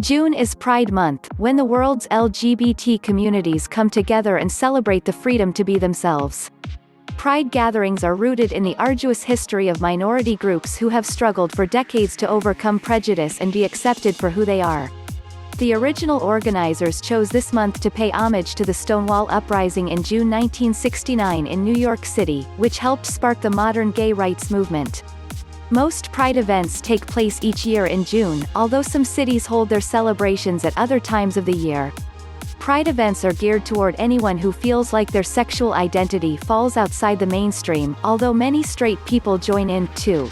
June is Pride Month, when the world's LGBT communities come together and celebrate the freedom to be themselves. Pride gatherings are rooted in the arduous history of minority groups who have struggled for decades to overcome prejudice and be accepted for who they are. The original organizers chose this month to pay homage to the Stonewall uprising in June 1969 in New York City, which helped spark the modern gay rights movement. Most Pride events take place each year in June, although some cities hold their celebrations at other times of the year. Pride events are geared toward anyone who feels like their sexual identity falls outside the mainstream, although many straight people join in, too.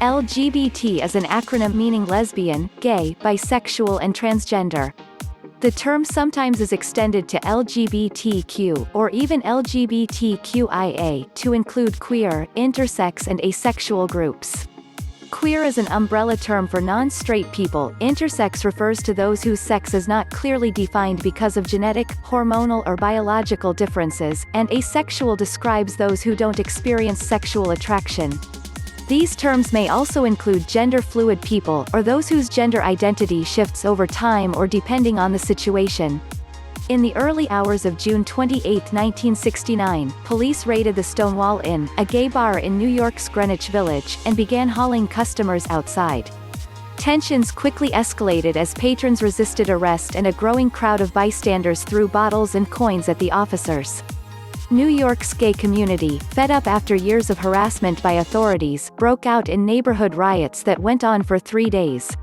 LGBT is an acronym meaning lesbian, gay, bisexual and transgender. The term sometimes is extended to LGBTQ, or even LGBTQIA, to include queer, intersex and asexual groups. Queer is an umbrella term for non-straight people, intersex refers to those whose sex is not clearly defined because of genetic, hormonal or biological differences, and asexual describes those who don't experience sexual attraction. These terms may also include gender-fluid people, or those whose gender identity shifts over time or depending on the situation. In the early hours of June 28, 1969, police raided the Stonewall Inn, a gay bar in New York's Greenwich Village, and began hauling customers outside. Tensions quickly escalated as patrons resisted arrest and a growing crowd of bystanders threw bottles and coins at the officers. New York's gay community, fed up after years of harassment by authorities, broke out in neighborhood riots that went on for 3 days.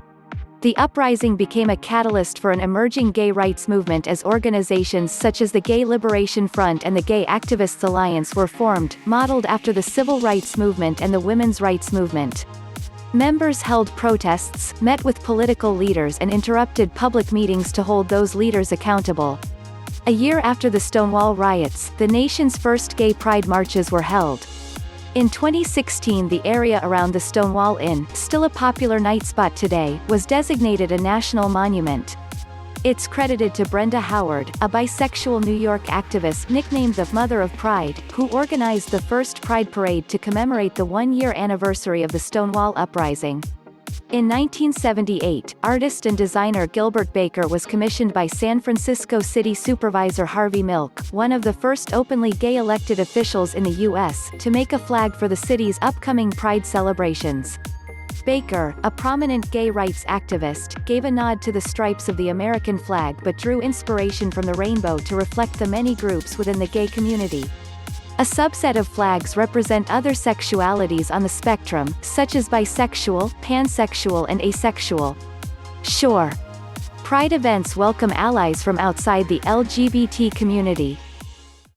The uprising became a catalyst for an emerging gay rights movement as organizations such as the Gay Liberation Front and the Gay Activists Alliance were formed, modeled after the civil rights movement and the women's rights movement. Members held protests, met with political leaders and interrupted public meetings to hold those leaders accountable. A year after the Stonewall riots, the nation's first gay pride marches were held. In 2016, the area around the Stonewall Inn, still a popular night spot today, was designated a national monument. It's credited to Brenda Howard, a bisexual New York activist nicknamed the Mother of Pride, who organized the first Pride Parade to commemorate the one-year anniversary of the Stonewall uprising. In 1978, artist and designer Gilbert Baker was commissioned by San Francisco City Supervisor Harvey Milk, one of the first openly gay elected officials in the U.S., to make a flag for the city's upcoming Pride celebrations. Baker, a prominent gay rights activist, gave a nod to the stripes of the American flag but drew inspiration from the rainbow to reflect the many groups within the gay community. A subset of flags represent other sexualities on the spectrum, such as bisexual, pansexual and asexual. Sure. Pride events welcome allies from outside the LGBT community.